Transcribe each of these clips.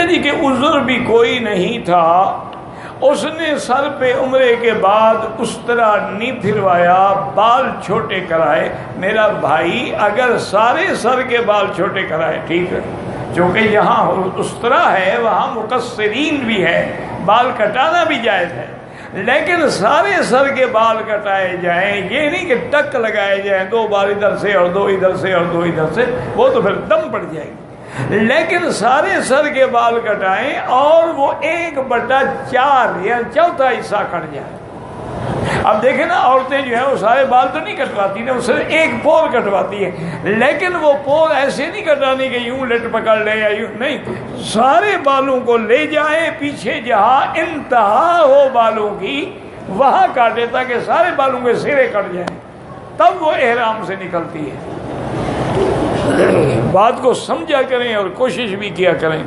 کہتے جی کہ عذر بھی کوئی نہیں تھا، اس نے سر پہ عمرے کے بعد اس طرح نہیں پھروایا، بال چھوٹے کرائے۔ میرا بھائی اگر سارے سر کے بال چھوٹے کرائے ٹھیک ہے، چونکہ یہاں اس طرح ہے وہاں مقصرین بھی ہے، بال کٹانا بھی جائز ہے، لیکن سارے سر کے بال کٹائے جائیں، یہ نہیں کہ ٹک لگائے جائیں، 2 بال ادھر سے اور 2 ادھر سے اور 2 ادھر سے، وہ تو پھر دم پڑ جائے گی، لیکن سارے سر کے بال کٹائیں اور وہ 1/4 یا چوتھا حصہ کٹ جائے۔ اب دیکھیں نا، عورتیں جو ہیں وہ سارے بال تو نہیں کٹواتی نا، وہ صرف ایک پور کٹواتی ہے، لیکن وہ پور ایسے نہیں کٹانی کہ یوں لٹ پکڑ لے یا یوں نہیں، سارے بالوں کو لے جائے پیچھے جہاں انتہا ہو بالوں کی وہاں کاٹے تاکہ سارے بالوں کے سرے کٹ جائیں، تب وہ احرام سے نکلتی ہے۔ بات کو سمجھا کریں اور کوشش بھی کیا کریں۔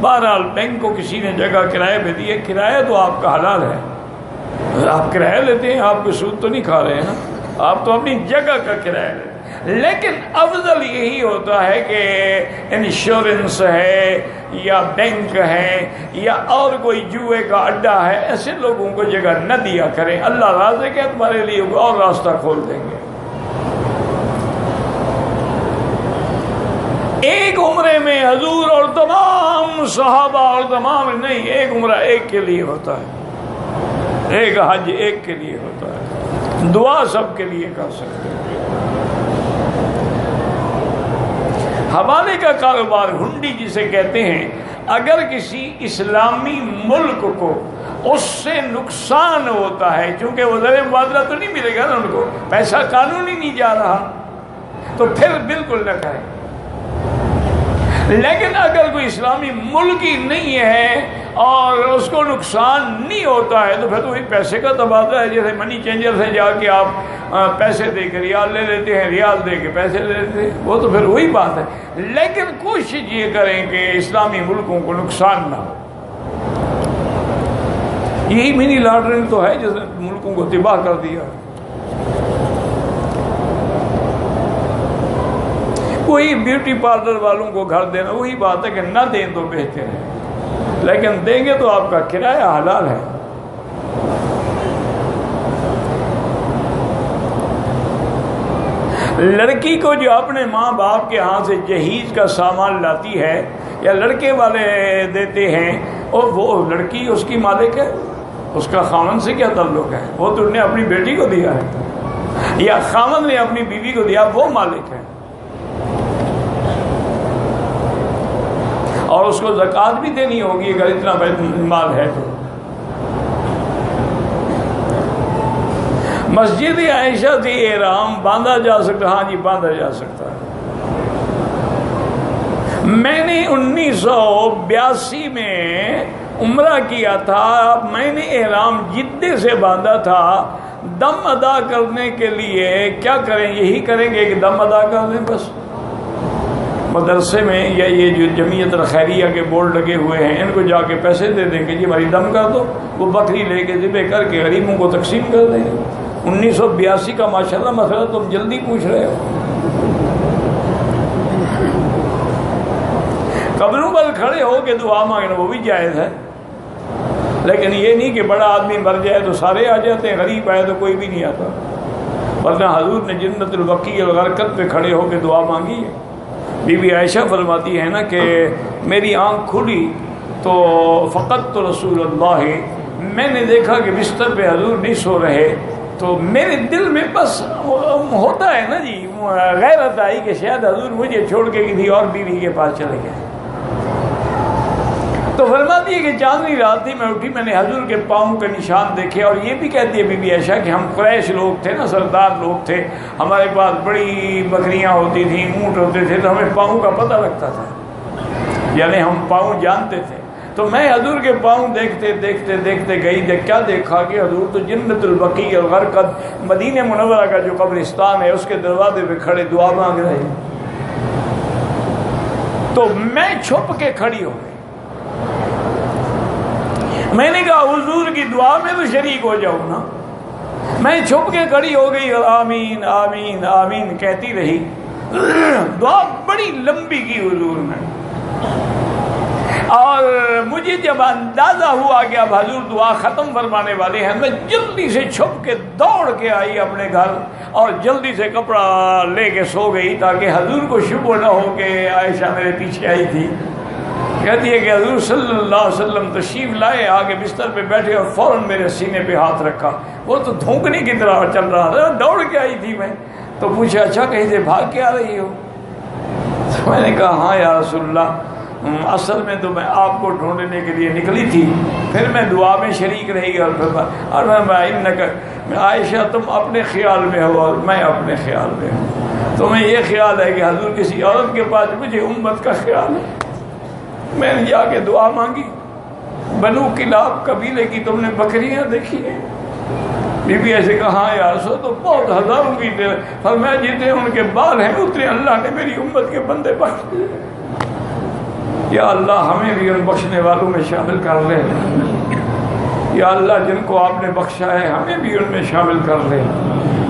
بہرحال بینک کو کسی نے جگہ کرائے پہ دی ہے، کرایہ تو آپ کا حلال ہے، آپ کرایہ لیتے ہیں، آپ کو سود تو نہیں کھا رہے ہیں نا، آپ تو اپنی جگہ کا کرایہ لیتے ہیں، لیکن افضل یہی ہوتا ہے کہ انشورنس ہے یا بینک ہے یا اور کوئی جوئے کا اڈا ہے، ایسے لوگوں کو جگہ نہ دیا کریں، اللہ رازق ہے تمہارے لیے اور راستہ کھول دیں گے۔ ایک عمرے میں حضور اور تمام صحابہ اور تمام نہیں، ایک عمرہ ایک کے لیے ہوتا ہے، ایک حج ایک کے لیے ہوتا ہے، دعا سب کے لیے کر سکتے ہیں۔ حوالے کا کاروبار ہنڈی جسے کہتے ہیں، اگر کسی اسلامی ملک کو اس سے نقصان ہوتا ہے، چونکہ وہ زر مبادلہ تو نہیں ملے گا نا ان کو، پیسہ قانونی نہیں جا رہا، تو پھر بالکل نہ کریں، لیکن اگر کوئی اسلامی ملک ہی نہیں ہے اور اس کو نقصان نہیں ہوتا ہے تو پھر تو وہی پیسے کا تبادلہ ہے، جیسے منی چینجر سے جا کے آپ پیسے دے کے ریال لے لیتے ہیں، ریال دے کے پیسے لے لیتے ہیں، وہ تو پھر وہی بات ہے، لیکن کوشش یہ کریں کہ اسلامی ملکوں کو نقصان نہ ہو۔ یہی منی لانڈرنگ تو ہے جس نے ملکوں کو تباہ کر دیا۔ وہی بیوٹی پارلر والوں کو گھر دینا، وہی بات ہے کہ نہ دیں تو بہتر ہے، لیکن دیں گے تو آپ کا کرایہ حلال ہے۔ لڑکی کو جو اپنے ماں باپ کے ہاں سے جہیز کا سامان لاتی ہے یا لڑکے والے دیتے ہیں، اور وہ لڑکی اس کی مالک ہے، اس کا خاوند سے کیا تعلق ہے؟ وہ تو نے اپنی بیٹی کو دیا ہے یا خاوند نے اپنی بیوی کو دیا، وہ مالک ہے، اور اس کو زکوٰۃ بھی دینی ہوگی اگر اتنا بیت مال ہے تو۔ مسجد عائشہ سے احرام باندھا جا سکتا؟ ہاں جی باندھا جا سکتا ہے۔ میں نے 1982 میں عمرہ کیا تھا، میں نے احرام جدے سے باندھا تھا، دم ادا کرنے کے لیے کیا کریں؟ یہی کریں گے کہ دم ادا کر دیں بس؟ مدرسے میں یا یہ جو جمعیت الخیریہ کے بورڈ لگے ہوئے ہیں ان کو جا کے پیسے دے دیں کہ جی ہماری دم کر دو، وہ بکری لے کے ذبح کر کے غریبوں کو تقسیم کر دیں گے۔ 1982 کا ماشاءاللہ مسئلہ تم جلدی پوچھ رہے ہو۔ قبروں پر کھڑے ہو کے دعا مانگنا وہ بھی جائز ہے، لیکن یہ نہیں کہ بڑا آدمی مر جائے تو سارے آ جاتے ہیں، غریب آئے تو کوئی بھی نہیں آتا، ورنہ حضور نے جنت البقیع الغرقد پہ کھڑے ہو کے دعا مانگی ہے۔ بی بی عائشہ فرماتی ہے نا کہ میری آنکھ کھلی تو فقدت رسول اللہ، میں نے دیکھا کہ بستر پہ حضور نہیں سو رہے، تو میرے دل میں بس ہوتا ہے نا جی غیرت آئی کہ شاید حضور مجھے چھوڑ کے کسی اور بیوی کے پاس چلے گئے۔ تو فرماتی ہے کہ چاندنی رات تھی، میں اٹھی، میں نے حضور کے پاؤں کے نشان دیکھے، اور یہ بھی کہتی ہے بی بی عائشہ کہ ہم قریش لوگ تھے نا، سردار لوگ تھے، ہمارے پاس بڑی بکریاں ہوتی تھیں، اونٹ ہوتے تھے، تو ہمیں پاؤں کا پتہ لگتا تھا، یعنی ہم پاؤں جانتے تھے۔ تو میں حضور کے پاؤں دیکھتے دیکھتے دیکھتے گئی، کیا دیکھا کہ حضور تو جنت البقیع الغرقد مدینہ منورہ کا جو قبرستان ہے اس کے دروازے پہ کھڑے دعا مانگ رہے ہیں۔ تو میں چھپ کے کھڑی ہو گئی، میں نے کہا حضور کی دعا میں تو شریک ہو جاؤں نا، میں چھپ کے کھڑی ہو گئی اور آمین آمین آمین کہتی رہی۔ دعا بڑی لمبی کی حضور نے، اور مجھے جب اندازہ ہوا کہ اب حضور دعا ختم فرمانے والے ہیں، میں جلدی سے چھپ کے دوڑ کے آئی اپنے گھر اور جلدی سے کپڑا لے کے سو گئی تاکہ حضور کو شبہ نہ ہو کہ عائشہ میرے پیچھے آئی تھی۔ کہتی ہے کہ حضور صلی اللہ علیہ وسلم تشریف لائے، آگے بستر پہ بیٹھے اور فوراً میرے سینے پہ ہاتھ رکھا، وہ تو دھونکنے کی طرح چل رہا تھا، دوڑ کے آئی تھی میں، تو پوچھا اچھا کہیں سے بھاگ کے آ رہی ہو؟ تو میں نے کہا ہاں یا رسول اللہ، اصل میں تو میں آپ کو ڈھونڈنے کے لیے نکلی تھی، پھر میں دعا میں شریک رہی اور میں عائشہ تم اپنے خیال میں ہو اور میں اپنے خیال میں ہوں، تمہیں یہ خیال ہے کہ حضور کسی عورت کے پاس، مجھے امت کا خیال ہے۔ میں نے جا کے دعا مانگی، بنو کلاب قبیلے کی تم نے بکریاں دیکھی ہیں؟ بی بی ایسے کہا ہاں یا رسول تو بہت ہزاروں کی دے، فرمایا جتنے ان کے بال ہیں اتنے اللہ نے میری امت کے بندے بخش دیے۔ یا اللہ ہمیں بھی ان بخشنے والوں میں شامل کر لے، یا اللہ جن کو آپ نے بخشا ہے ہمیں بھی ان میں شامل کر لے،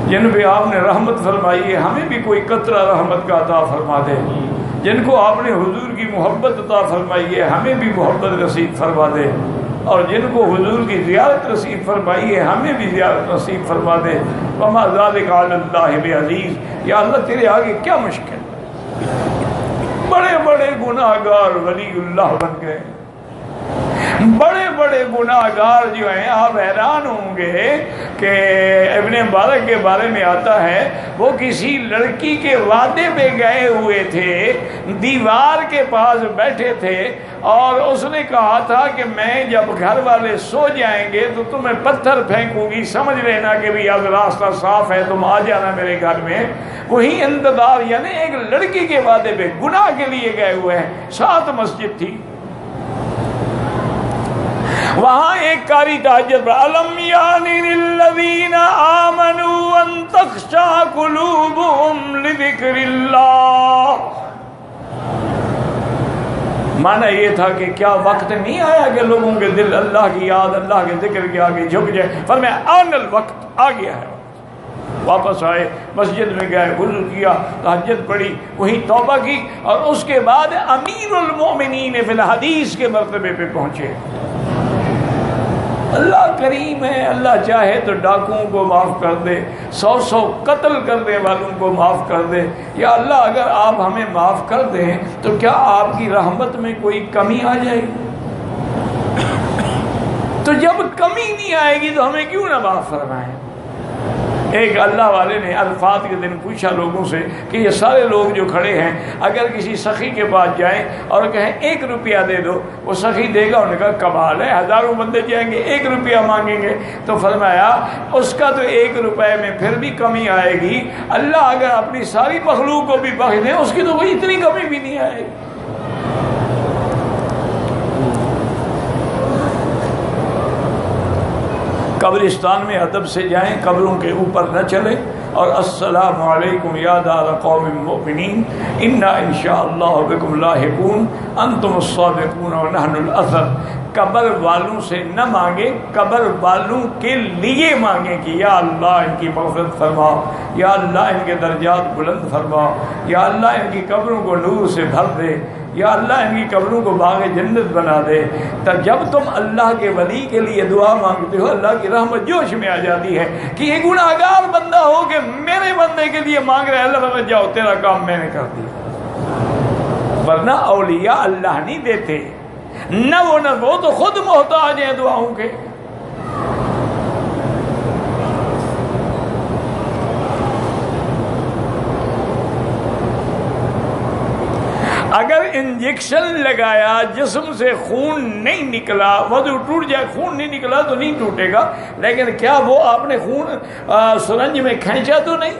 جن پہ آپ نے رحمت فرمائی ہے ہمیں بھی کوئی قطرہ رحمت کا عطا فرما دے، جن کو آپ نے حضور کی محبت عطا فرمائی ہے ہمیں بھی محبت نصیب فرما دے، اور جن کو حضور کی زیارت نصیب فرمائی ہے ہمیں بھی زیارت نصیب فرما دے۔ وما ذلک علی اللہ بعزیز، یا اللہ تیرے آگے کیا مشکل، بڑے بڑے گناہ گار ولی اللہ بن گئے، بڑے بڑے گناہ گار جو ہیں، آپ حیران ہوں گے کہ ابن مبارک کے بارے میں آتا ہے وہ کسی لڑکی کے وعدے پہ گئے ہوئے تھے، دیوار کے پاس بیٹھے تھے اور اس نے کہا تھا کہ میں جب گھر والے سو جائیں گے تو تمہیں پتھر پھینکوں گی، سمجھ لینا کہ بھی اب راستہ صاف ہے، تم آ جانا میرے گھر میں۔ وہی انتظار، یعنی ایک لڑکی کے وعدے پہ گناہ کے لیے گئے ہوئے ہیں، ساتھ مسجد تھی، وہاں ایک قاری تہجد پر الم یان للذین آمنوا ان تخشع قلوبهم لذکر اللہ، معنی یہ تھا کہ کیا وقت نہیں آیا کہ لوگوں کے دل اللہ کی یاد، اللہ کے ذکر کے آگے جھک جائے؟ فرمایا آن الوقت، آ گیا ہے۔ واپس آئے، مسجد میں گئے، وضو کیا، تہجد پڑھی، وہیں توبہ کی، اور اس کے بعد امیر المومنین فی الحدیث کے مرتبے پہ پہنچے۔ اللہ کریم ہے، اللہ چاہے تو ڈاکوؤں کو معاف کر دے، 100 قتل کرنے والوں کو معاف کر دے۔ یا اللہ اگر آپ ہمیں معاف کر دیں تو کیا آپ کی رحمت میں کوئی کمی آ جائے گی؟ تو جب کمی نہیں آئے گی تو ہمیں کیوں نہ معاف فرمائیں؟ ایک اللہ والے نے عرفات کے دن پوچھا لوگوں سے کہ یہ سارے لوگ جو کھڑے ہیں اگر کسی سخی کے پاس جائیں اور کہیں 1 روپیہ دے دو، وہ سخی دے گا؟ انہوں نے کہا کمال ہے، ہزاروں بندے جائیں گے 1 روپیہ مانگیں گے؟ تو فرمایا اس کا تو 1 روپے میں پھر بھی کمی آئے گی، اللہ اگر اپنی ساری مخلوق کو بھی بخش دے اس کی تو کوئی اتنی کمی بھی نہیں آئے گی۔ قبرستان میں ادب سے جائیں، قبروں کے اوپر نہ چلیں، اور السلام علیکم یا دار قوم مؤمنین انا انشاءاللہ بکم لاحقون انتم الصادقون ونحن الاثر۔ قبر والوں سے نہ مانگیں، قبر والوں کے لیے مانگیں کہ یا اللہ ان کی مغفرت فرما، یا اللہ ان کے درجات بلند فرما، یا اللہ ان کی قبروں کو نور سے بھر دے، یا اللہ ان کی قبروں کو باغ جنت بنا دے۔ تب جب تم اللہ کے ولی کے لیے دعا مانگتے ہو اللہ کی رحمت جوش میں آ جاتی ہے کہ یہ گناہ گار بندہ ہو کہ میرے بندے کے لیے مانگ رہے، اللہ فرماتا جاؤ تیرا کام میں نے کر دیا۔ ورنہ اولیاء اللہ نہیں دیتے، نہ وہ تو خود محتاج ہیں دعاؤں کے۔ اگر انجیکشن لگایا، جسم سے خون نہیں نکلا، وضو ٹوٹ جائے، خون نہیں نکلا تو نہیں ٹوٹے گا، لیکن کیا وہ آپ نے خون سرنج میں کھینچا تو نہیں؟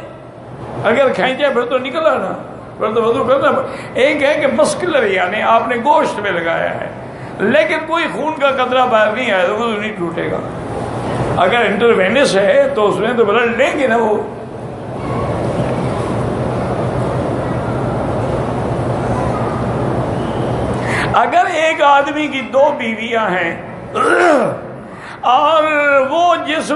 اگر کھینچا پھر تو نکلا نا، پھر تو وضو کرنا۔ ایک ہے کہ مسکولر، یعنی آپ نے گوشت میں لگایا ہے لیکن کوئی خون کا قطرہ باہر نہیں آیا تو وضو نہیں ٹوٹے گا۔ اگر انٹروینس ہے تو اس میں تو بلڈ لیں گے نا وہ۔ اگر ایک آدمی کی 2 بیویاں ہیں، اور وہ جس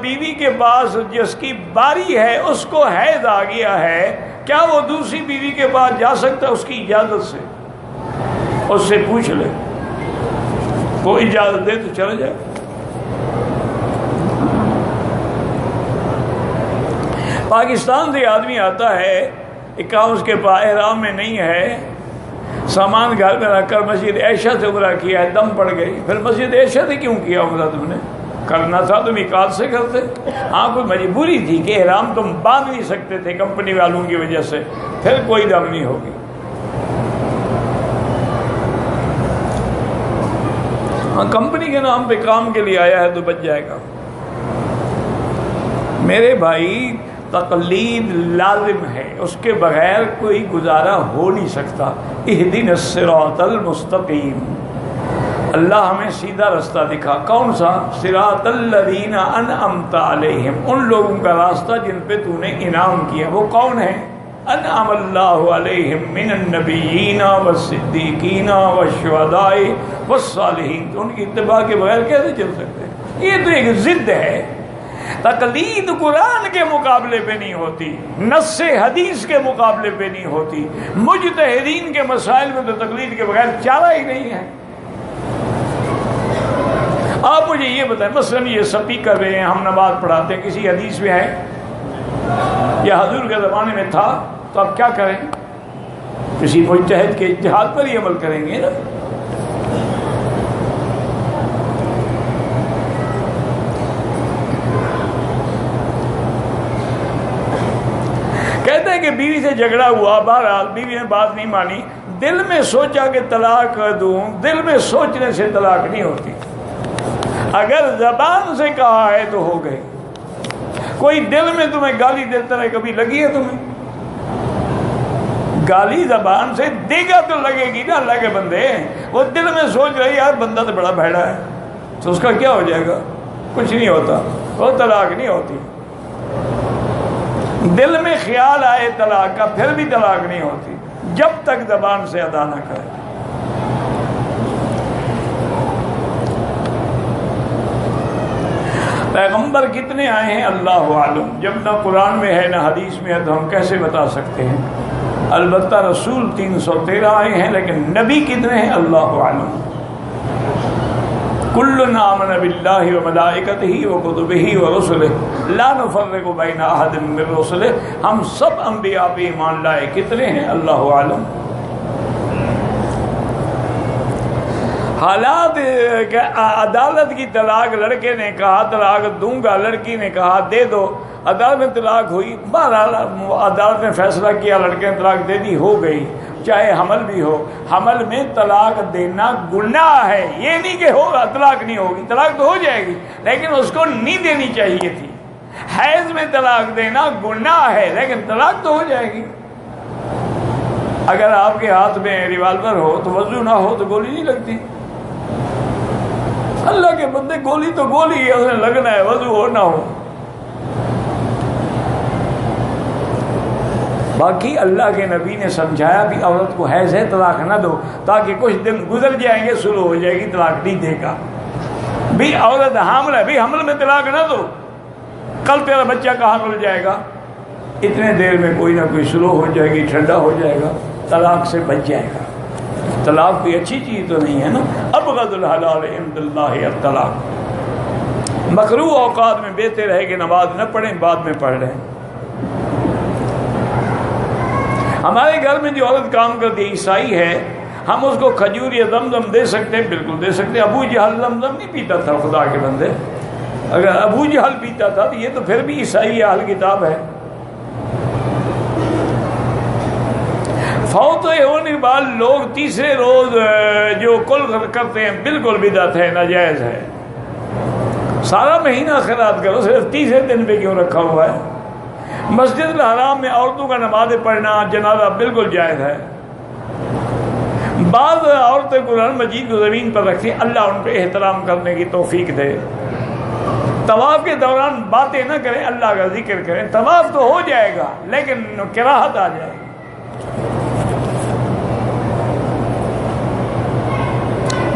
بیوی کے پاس جس کی باری ہے اس کو حیض آ گیا ہے، کیا وہ دوسری بیوی کے پاس جا سکتا ہے؟ اس کی اجازت سے، اس سے پوچھ لے، وہ اجازت دے تو چلا جائے۔ پاکستان سے آدمی آتا ہے، اکام اس کے پاس احرام میں نہیں ہے، سامان گھر میں رکھ کر مسجد عائشہ سے عمرہ کیا ہے، دم پڑ گئی، پھر مسجد عائشہ سے کیوں کیا عمرہ؟ تم نے کرنا تھا تو میقات سے کرتے۔ ہاں کوئی مجبوری تھی کہ احرام تم باندھ نہیں سکتے تھے کمپنی والوں کی وجہ سے، پھر کوئی دم نہیں ہوگی۔ ہاں کمپنی کے نام پہ کام کے لیے آیا ہے تو بچ جائے گا۔ میرے بھائی تقلید لازم ہے، اس کے بغیر کوئی گزارا ہو نہیں سکتا۔ اہدنا الصراط المستقیم، اللہ ہمیں سیدھا رستہ دکھا۔ کون سا؟ صراط الذین انعمت علیہم، ان لوگوں کا راستہ جن پہ تو نے انعام کیا۔ وہ کون ہے؟ انعم اللہ علیہم من النبیین والصدیقین والشہداء والصالحین۔ تو ان کی اتباع کے بغیر کیسے چل سکتے ہیں؟ یہ تو ایک ضد ہے۔ تقلید قرآن کے مقابلے پہ نہیں ہوتی، نص حدیث کے مقابلے پہ نہیں ہوتی۔ مجتہدین کے مسائل میں تو تقلید کے بغیر چارہ ہی نہیں ہے۔ آپ مجھے یہ بتائیں، مثلا یہ سپیکر ہیں، ہم نماز پڑھاتے ہیں، کسی حدیث میں ہے یا حضور کے زمانے میں تھا، تو آپ کیا کریں؟ کسی مجتہد کے اجتہاد پر ہی عمل کریں گے نا۔ کہتے ہیں کہ بیوی سے جھگڑا ہوا، بہرحال بیوی نے بات نہیں مانی، دل میں سوچا کہ طلاق دوں، دل میں سوچنے سے طلاق نہیں ہوتی، اگر زبان سے کہا ہے تو ہو گئی۔ کوئی دل میں تمہیں گالی دیتا ہے، کبھی لگی ہے تمہیں؟ گالی زبان سے دے گا تو لگے گی نا اللہ کے بندے۔ وہ دل میں سوچ رہی یار بندہ تو بڑا بھیڑا ہے، تو اس کا کیا ہو جائے گا؟ کچھ نہیں ہوتا، وہ طلاق نہیں ہوتی۔ دل میں خیال آئے طلاق کا، پھر بھی طلاق نہیں ہوتی جب تک زبان سے ادا نہ کرے۔ پیغمبر کتنے آئے ہیں اللہ عالم، جب نہ قرآن میں ہے نہ حدیث میں ہے تو ہم کیسے بتا سکتے ہیں؟ البتہ رسول 313 آئے ہیں، لیکن نبی کتنے ہیں اللہ عالم۔ کل آمن باللہ وملائکتہ وکتبہ ورسلہ لا نفرق بین احد من رسلہ، ہم سب انبیاء پہ ایمان لائے، کتنے ہیں اللہ عالم۔ حالات عدالت کی طلاق، لڑکے نے کہا طلاق دوں گا، لڑکی نے کہا دے دو، عدالت میں طلاق ہوئی، بہرحال عدالت نے فیصلہ کیا، لڑکے نے طلاق دے دی، ہو گئی، چاہے حمل بھی ہو۔ حمل میں طلاق دینا گناہ ہے، یہ نہیں کہ ہوگا طلاق نہیں ہوگی، طلاق تو ہو جائے گی لیکن اس کو نہیں دینی چاہیے تھی۔ حیض میں طلاق دینا گناہ ہے لیکن طلاق تو ہو جائے گی۔ اگر آپ کے ہاتھ میں ریوالور ہو تو وضو نہ ہو تو گولی نہیں لگتی۔ اللہ کے بندے، گولی تو گولی ہے، اس نے لگنا ہے، وضو ہو نہ ہو۔ باقی اللہ کے نبی نے سمجھایا بھی عورت کو حیض ہے طلاق نہ دو، تاکہ کچھ دن گزر جائیں گے، سلو ہو جائے گی، طلاق نہیں دے گا۔ بھی عورت حامل ہے، بھی حمل میں طلاق نہ دو، کل تیرا بچہ کہاں مل جائے گا، اتنے دیر میں کوئی نہ کوئی سلو ہو جائے گی، ٹھنڈا ہو جائے گا، طلاق سے بچ جائے گا۔ طلاق کوئی اچھی چیز تو نہیں ہے نا۔ ابغض الحلال عند اللہ الطلاق۔ مکروہ اوقات میں بہتے رہے کہ نماز نہ پڑھیں، بعد میں پڑھ لیں۔ ہمارے گھر میں جو عورت کام کرتی ہے، عیسائی ہے، ہم اس کو کھجور یا زمزم دے سکتے ہیں؟ بالکل دے سکتے ہیں۔ ابو جہل زمزم نہیں پیتا تھا، خدا کے بندے، اگر ابو جہل پیتا تھا تو یہ تو پھر بھی عیسائی اہل کتاب ہے۔ فوت ہونے کے بعد لوگ تیسرے روز جو کل کرتے ہیں بالکل بدعت ہے، ناجائز ہے۔ سارا مہینہ خیرات کرو، صرف تیسرے دن پہ کیوں رکھا ہوا ہے؟ مسجد الحرام میں عورتوں کا نماز پڑھنا جنازہ بالکل جائز ہے۔ بعض عورتیں قرآن مجید کو زمین پر رکھتی ہیں، اللہ ان پہ احترام کرنے کی توفیق دے۔ طواف کے دوران باتیں نہ کریں، اللہ کا ذکر کریں۔ طواف تو ہو جائے گا لیکن کراہت آ جائے گی۔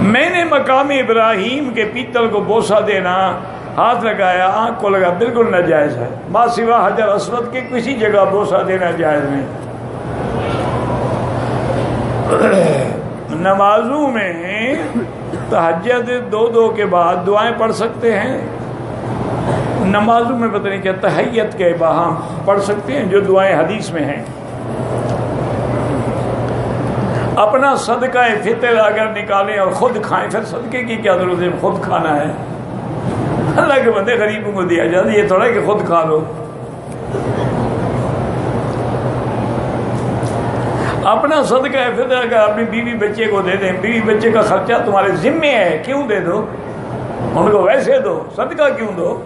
میں نے مقام ابراہیم کے پیتل کو بوسہ دینا، ہاتھ لگایا، آنکھ کو لگا، بالکل ناجائز ہے۔ ما سوا حجر اسود کے کسی جگہ بوسہ دینا جائز نہیں۔ نمازوں میں تہجد 2 کے بعد دعائیں پڑھ سکتے ہیں، نمازوں میں پتہ نہیں کیا تحیت کے باہم پڑھ سکتے ہیں جو دعائیں حدیث میں ہیں۔ اپنا صدقہ فطر اگر نکالیں اور خود کھائیں، پھر صدقے کی کیا ضرورت ہے؟ خود کھانا ہے، اللہ کے بندے غریبوں کو دیا جاتا ہے، یہ تھوڑا کہ خود کھا لو۔ اپنا صدقہ فطر اگر اپنی بیوی بچے کو دے دیں، بیوی بچے کا خرچہ تمہارے ذمے ہے، کیوں دے دو؟ ان کو ویسے دو، صدقہ کیوں دو؟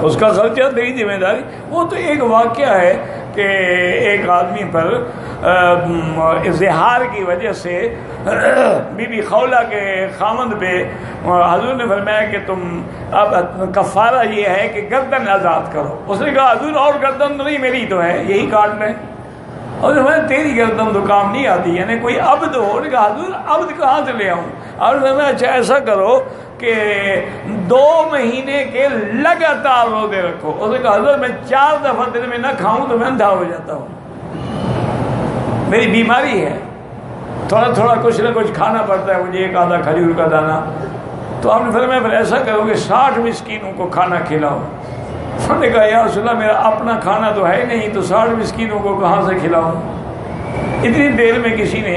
اس کا خرچہ تیری ذمہ داری۔ وہ تو ایک واقعہ ہے کہ ایک آدمی پر اظہار کی وجہ سے بی بی خولہ کے خامند پہ حضور نے فرمایا کہ تم اب کفارہ یہ ہے کہ گردن آزاد کرو۔ اس نے کہا حضور اور گردن تو نہیں، میری تو ہے، یہی کاٹ لیں۔ اور تیری گردن تو کام نہیں آتی، یعنی کوئی عبد ہو۔ نے کہا حضور عبد کہاں سے لے آؤں؟ اور میں اچھا ایسا کرو کہ 2 مہینے کے لگاتار روزے رکھو۔ اس نے کہا حضور میں 4 دفعہ دن میں نہ کھاؤں تو میں اندھا ہو جاتا ہوں، میری بیماری ہے، تھوڑا تھوڑا کچھ نہ کچھ کھانا پڑتا ہے مجھے، 1 آدھا کھجور کا دانہ۔ تو آپ نے فرمایا پھر ایسا کرو کہ 60 مسکینوں کو کھانا کھلاؤ۔ انہوں نے کہا یا رسول اللہ میرا اپنا کھانا تو ہے نہیں، تو 60 مسکینوں کو کہاں سے کھلاؤں؟ اتنی دیر میں کسی نے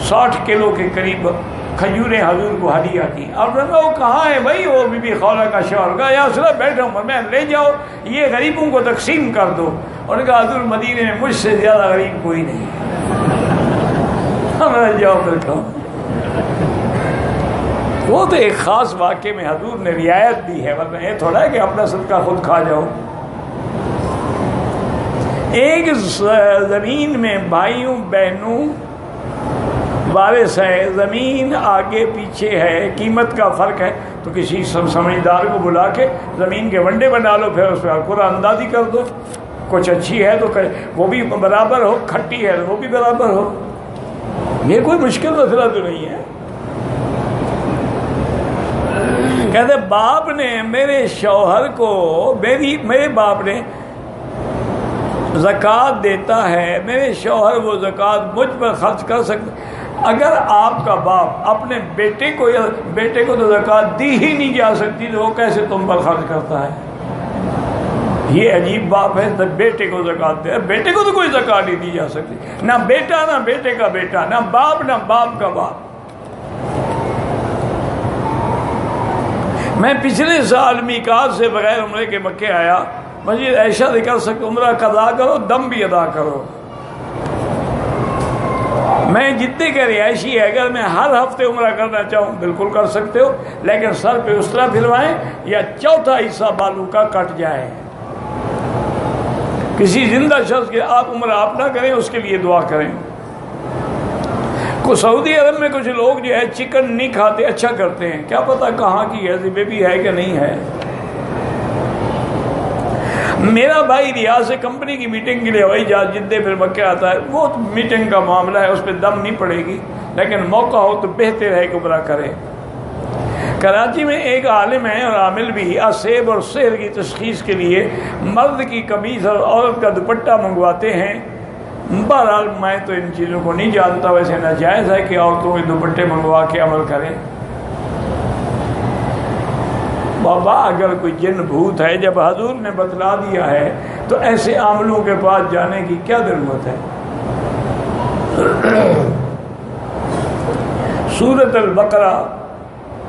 60 کلو کے قریب کھجوریں حضور کو ہدیہ کی۔ آپ نے کہا وہ کہاں ہے بھائی؟ وہ بی بی خولہ کا شوہر۔ کہا یا رسول اللہ بیٹھا ہوں، میں لے جاؤ یہ غریبوں کو تقسیم کر دو۔ اور نے کہا حضور مدینے میں مجھ سے زیادہ غریب کوئی نہیں، میں جاؤ پھر کھاؤ۔ وہ تو ایک خاص واقعے میں حضور نے رعایت دی ہے، ورنہ یہ تھوڑا ہے کہ اپنا صدقہ خود کھا جاؤ۔ ایک زمین میں بھائیوں بہنوں وارث ہے، زمین آگے پیچھے ہے، قیمت کا فرق ہے، تو کسی سمجھدار کو بلا کے زمین کے ونڈے بنا لو، پھر اس پہ قرآن اندازی کر دو، کچھ اچھی ہے تو وہ بھی برابر ہو، کھٹی ہے وہ بھی برابر ہو۔ یہ کوئی مشکل مسئلہ تو نہیں ہے۔ کہتے باپ نے میرے شوہر کو، میرے باپ نے زکوٰۃ دیتا ہے، میرے شوہر وہ زکوٰۃ مجھ پر خرچ کر سکتے۔ اگر آپ کا باپ اپنے بیٹے کو تو زکوٰۃ دی ہی نہیں جا سکتی تو وہ کیسے تم پر خرچ کرتا ہے؟ یہ عجیب باپ ہے، تو بیٹے کو زکوٰۃ دے، بیٹے کو تو کوئی زکوٰۃ نہیں دی جا سکتی، نہ بیٹا نہ بیٹے کا بیٹا، نہ باپ کا باپ۔ میں پچھلے سال میقات سے بغیر عمرے کے مکے آیا، مسجد عائشہ سے کر سکتے عمرہ قضا کرو، دم بھی ادا کرو۔ میں جدے کا رہائشی ہے، اگر میں ہر ہفتے عمرہ کرنا چاہوں بالکل کر سکتے ہو، لیکن سر پہ اس طرح پھروائیں یا چوتھا حصہ بالوں کا کٹ جائے۔ کسی زندہ شخص کے آپ عمرہ آپ نہ کریں، اس کے لیے دعا کریں۔ سعودی عرب میں کچھ لوگ جو ہے چکن نہیں کھاتے، اچھا کرتے ہیں، کیا پتہ کہاں کی ہے، بیبی ہے کہ نہیں ہے۔ میرا بھائی ریاض سے کمپنی کی میٹنگ کے لیے ہوائی جہاز جدے پھر مکہ آتا ہے، وہ میٹنگ کا معاملہ ہے، اس پہ دم نہیں پڑے گی، لیکن موقع ہو تو بہتر ہے کہ عمرہ کرے۔ کراچی میں ایک عالم ہے اور عامل بھی، اسیب اور سحر کی تشخیص کے لیے مرد کی قمیص اور عورت کا دوپٹہ منگواتے ہیں۔ بہرحال میں تو ان چیزوں کو نہیں جانتا، ویسے ناجائز ہے کہ عورتوں کے دوپٹے منگوا کے عمل کریں۔ بابا اگر کوئی جن بھوت ہے، جب حضور نے بتلا دیا ہے تو ایسے عاملوں کے پاس جانے کی کیا ضرورت ہے؟ سورۃ البقرہ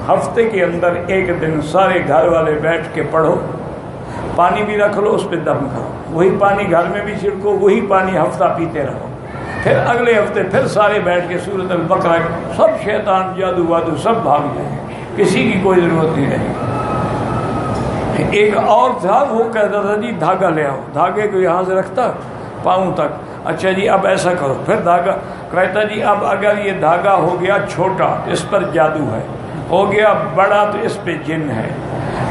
ہفتے کے اندر ایک دن سارے گھر والے بیٹھ کے پڑھو، پانی بھی رکھ لو، اس پہ دم کرو، وہی پانی گھر میں بھی چھڑکو، وہی پانی ہفتہ پیتے رہو، پھر اگلے ہفتے پھر سارے بیٹھ کے سورۃ البقرہ، سب شیطان جادو وادو سب بھاگ جائیں، کسی کی کوئی ضرورت نہیں رہی۔ ایک اور تھا، وہ کہتا تھا جی دھاگا لے آؤ، دھاگے کو یہاں سے رکھتا پاؤں تک، اچھا جی اب ایسا کرو، پھر دھاگا کہتا جی اب اگر یہ دھاگا ہو گیا چھوٹا اس پر جادو ہے، ہو گیا بڑا تو اس پہ جن ہے،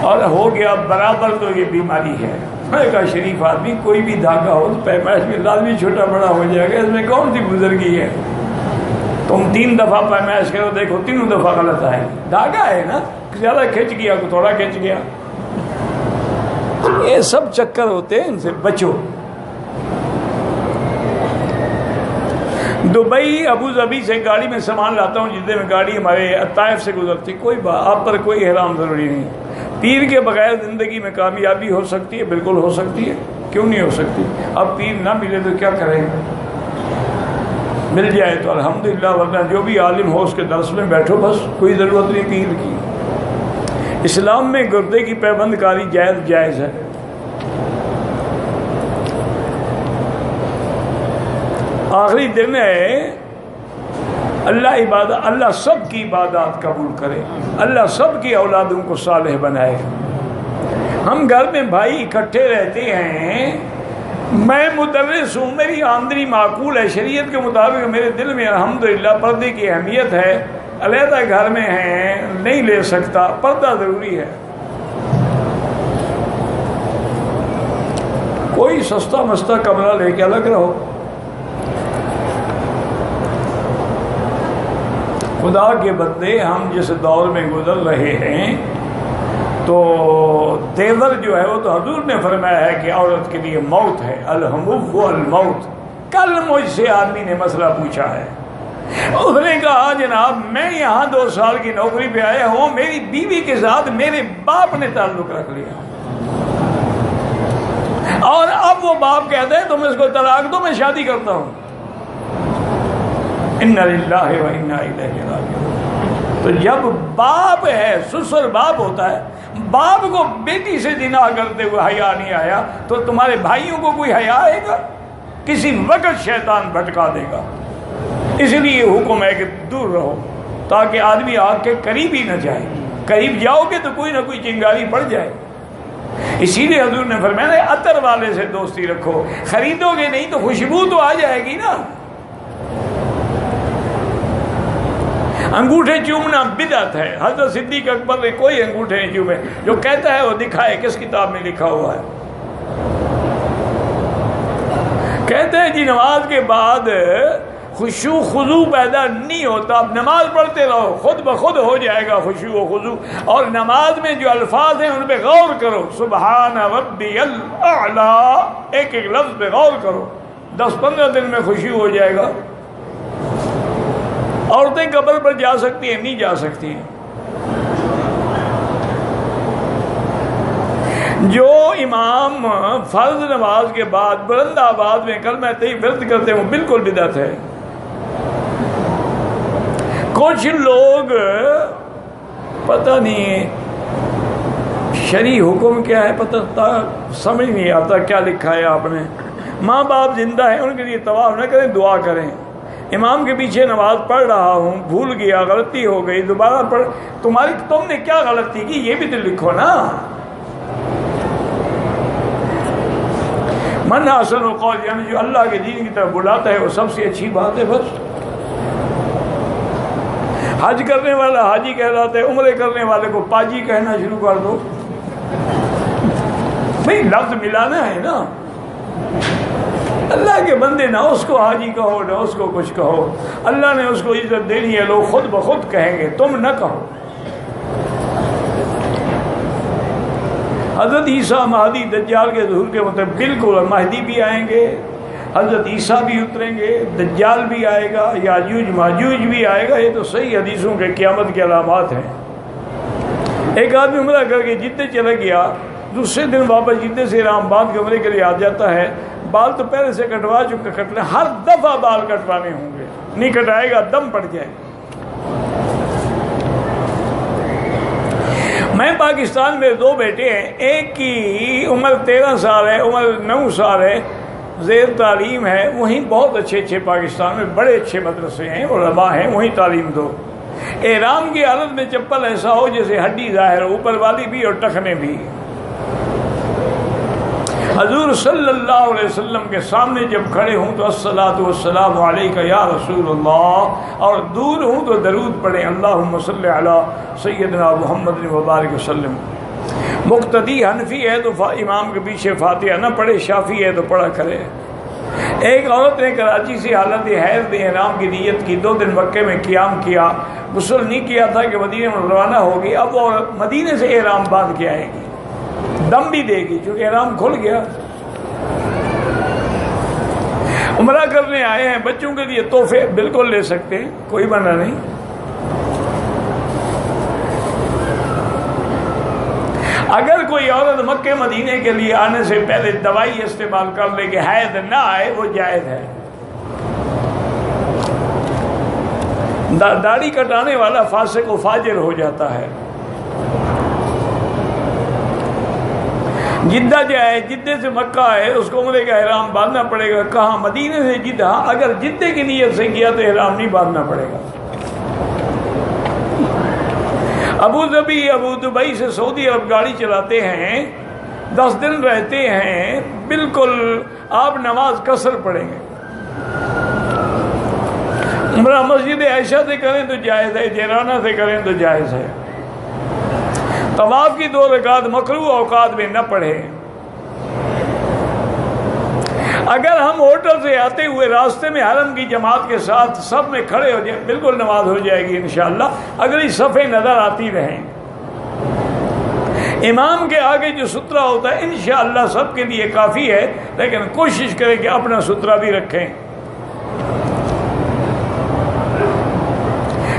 اور ہو گیا برابر تو یہ بیماری ہے۔ میں کہا شریف آدمی، کوئی بھی دھاگا ہو تو پیمائش میں لازمی چھوٹا بڑا ہو جائے گا، اس میں کون سی بزرگی ہے؟ تم 3 دفعہ پیمائش کرو، دیکھو 3 دفعہ غلط آئے. دھاگا ہے نا، زیادہ کھینچ گیا کو تھوڑا کھینچ گیا. یہ سب چکر ہوتے ہیں، ان سے بچو. دبئی ابوظہبی سے گاڑی میں سامان لاتا ہوں، جتنے میں گاڑی ہمارے طائف سے گزرتی، کوئی آپ پر کوئی احرام ضروری نہیں. پیر کے بغیر زندگی میں کامیابی ہو سکتی ہے؟ بالکل ہو سکتی ہے، کیوں نہیں ہو سکتی؟ اب پیر نہ ملے تو کیا کریں؟ مل جائے تو الحمدللہ، ورنہ جو بھی عالم ہو اس کے درس میں بیٹھو، بس کوئی ضرورت نہیں پیر کی. اسلام میں گردے کی پیوند کاری جائز ہے. آخری دن ہے، اللہ سب کی عبادات قبول کرے، اللہ سب کی اولادوں کو صالح بنائے. ہم گھر میں بھائی اکٹھے رہتے ہیں، میں مدرس ہوں، میری آمدنی معقول ہے، شریعت کے مطابق میرے دل میں الحمدللہ پردے کی اہمیت ہے. علیحدہ گھر میں ہیں، نہیں لے سکتا، پردہ ضروری ہے. کوئی سستا مستا کمرہ لے کے الگ رہو. خدا کے بندے، ہم جس دور میں گزر رہے ہیں تو دیور جو ہے وہ تو حضور نے فرمایا ہے کہ عورت کے لیے موت ہے، الحمو الموت. کل مجھ سے آدمی نے مسئلہ پوچھا ہے، اس نے کہا جناب میں یہاں 2 سال کی نوکری پہ آیا ہوں، میری بیوی کے ساتھ میرے باپ نے تعلق رکھ لیا، اور اب وہ باپ کہتے ہیں تم اس کو طلاق دو، میں شادی کرتا ہوں. اِنَّا لِلَّهِ وَإِنَّا إِلَيْهِ رَاجِعُونَ. تو جب باپ ہے، سسر باپ ہوتا ہے، باپ کو بیٹی سے زنا کرتے ہوئے حیا نہیں آیا تو تمہارے بھائیوں کو کوئی حیا آئے گا؟ کسی وقت شیطان بھٹکا دے گا. اس لیے حکم ہے کہ دور رہو، تاکہ آدمی آگ کے قریب ہی نہ جائے. قریب جاؤ گے تو کوئی نہ کوئی چنگاری پڑ جائے. اسی لیے حضور نے فرمایا عطر والے سے دوستی رکھو، خریدو گے نہیں تو خوشبو تو آ جائے گی نا. انگوٹھے چومنا بدعت ہے. حضرت صدیق اکبر نے کوئی انگوٹھے نہیں چومے، جو کہتا ہے وہ دکھائے کس کتاب میں لکھا ہوا ہے. کہتے ہیں جی نماز کے بعد خشوع خضوع پیدا نہیں ہوتا، اب نماز پڑھتے رہو، خود بخود ہو جائے گا خشوع و خضوع. اور نماز میں جو الفاظ ہیں ان پہ غور کرو، سبحان ربی الاعلی، ایک ایک لفظ پہ غور کرو، 10-15 دن میں خشوع ہو جائے گا. عورتیں قبر پر جا سکتی ہیں؟ نہیں جا سکتی ہیں. جو امام فرض نماز کے بعد بلند آواز میں کلمہ طیب ورد کرتے ہیں وہ بالکل بدعت ہے. کچھ لوگ پتہ نہیں شرعی حکم کیا ہے، پتہ سمجھ نہیں آتا کیا لکھا ہے آپ نے. ماں باپ زندہ ہیں، ان کے لیے طواف نہ کریں، دعا کریں. امام کے پیچھے نماز پڑھ رہا ہوں، بھول گیا، غلطی ہو گئی، دوبارہ پڑھ. تم نے کیا غلطی کی یہ بھی تو لکھو نا. من احسن قول، یعنی جو اللہ کے دین کی طرف بلاتا ہے وہ سب سے اچھی بات ہے. بس حج کرنے والا حاجی کہلاتا ہے، عمرے کرنے والے کو پاجی کہنا شروع کر دو. بھئی لفظ ملانا ہے نا. اللہ کے بندے نہ اس کو حاجی کہو نہ اس کو کچھ کہو. اللہ نے اس کو عزت دینی ہے، لوگ خود بخود کہیں گے، تم نہ کہو. حضرت عیسیٰ مہدی دجال کے ظہور کے مطابق بالکل مہدی بھی آئیں گے، حضرت عیسیٰ بھی اتریں گے، دجال بھی آئے گا، یاجوج ماجوج بھی آئے گا. یہ تو صحیح حدیثوں کے قیامت کے علامات ہیں. ایک آدمی عمرہ کر کے جدے چلا گیا، دوسرے دن واپس جدے سے رام باغ کے عمرے کے لیے آ جاتا ہے. بال تو پہلے سے کٹوا چکے، کٹنے ہر دفعہ بال کٹوانے ہوں گے، نہیں کٹائے گا دم پڑ جائے. میں پاکستان میں 2 بیٹے ہیں، ایک کی عمر 13 سال ہے، عمر 9 سال ہے، زیر تعلیم ہے. وہیں بہت اچھے پاکستان میں بڑے اچھے مدرسے ہیں، علماء ہیں، وہیں تعلیم دو. احرام کی حالت میں چپل ایسا ہو جیسے ہڈی ظاہر ہو، اوپر والی بھی اور ٹخنے بھی. حضور صلی اللہ علیہ وسلم کے سامنے جب کھڑے ہوں تو الصلاۃ والسلام علیک یا رسول اللہ، اور دور ہوں تو درود پڑھیں اللہم صلی علی سیدنا محمد وبارک وسلم. مقتدی حنفی ہے تو امام کے پیچھے فاتحہ نہ پڑھے، شافعی ہے تو پڑھا کرے. ایک عورت نے کراچی سے حالت حیض میں احرام کی نیت کی، 2 دن مکے میں قیام کیا، غسل نہیں کیا تھا کہ مدینے میں روانہ ہوگی، اب وہ مدینے سے احرام باندھ کے آئے گی، دم بھی دے گی چونکہ احرام کھل گیا۔ عمرہ کرنے آئے ہیں، بچوں کے لیے تحفے بالکل لے سکتے ہیں، کوئی منع نہیں۔ اگر کوئی عورت مکے مدینے کے لیے آنے سے پہلے دوائی استعمال کر لے کہ حیض نہ آئے، وہ جائز ہے۔ داڑھی کٹانے والا فاسق و فاجر ہو جاتا ہے۔ جدہ جائے، جدے سے مکہ آئے، اس کو عمرے کا احرام باندھنا پڑے گا۔ کہاں؟ مدینے سے جدہ۔ اگر جدے کی نیت سے کیا تو احرام نہیں باندھنا پڑے گا۔ ابو ظبی ابو دبئی سے سعودی عرب گاڑی چلاتے ہیں، 10 دن رہتے ہیں، بالکل آپ نماز قصر پڑھیں گے۔ عمرہ مسجد عائشہ سے کریں تو جائز ہے، جیرانہ سے کریں تو جائز ہے۔ طواف کی 2 رکعت مکروہ اوقات میں نہ پڑھیں۔ اگر ہم ہوٹل سے آتے ہوئے راستے میں حرم کی جماعت کے ساتھ صف میں کھڑے ہو جائیں، بالکل نماز ہو جائے گی انشاءاللہ، اگلی صفیں نظر آتی رہیں۔ امام کے آگے جو سترہ ہوتا ہے انشاءاللہ سب کے لیے کافی ہے، لیکن کوشش کریں کہ اپنا سترہ بھی رکھیں۔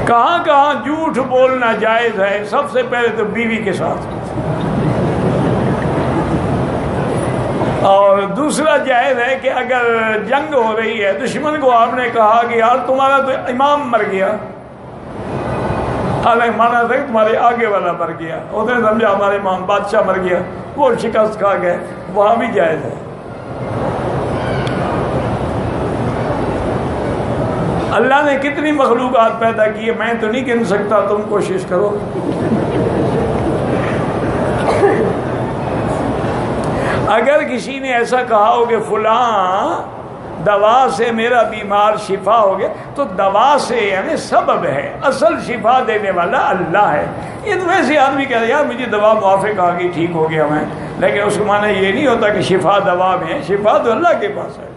کہاں کہاں جھوٹ بولنا جائز ہے؟ سب سے پہلے تو بیوی کے ساتھ، اور دوسرا جائز ہے کہ اگر جنگ ہو رہی ہے، دشمن کو آپ نے کہا کہ یار تمہارا تو امام مر گیا، حالانکہ مانا تھا کہ تمہارے آگے والا مر گیا، اس نے سمجھا ہمارے امام بادشاہ مر گیا، وہ شکست کھا گئے، وہاں بھی جائز ہے۔ اللہ نے کتنی مخلوقات پیدا کی ہے، میں تو نہیں گن سکتا، تم کوشش کرو۔ اگر کسی نے ایسا کہا ہو کہ فلاں دوا سے میرا بیمار شفا ہو گیا، تو دوا سے یعنی سبب ہے، اصل شفا دینے والا اللہ ہے۔ یہ تو ویسے آدمی کہہ رہا ہے یار مجھے دوا موافق آ گئی، ٹھیک ہو گیا میں، لیکن اس کو معنی یہ نہیں ہوتا کہ شفا دوا میں ہے، شفا تو اللہ کے پاس ہے۔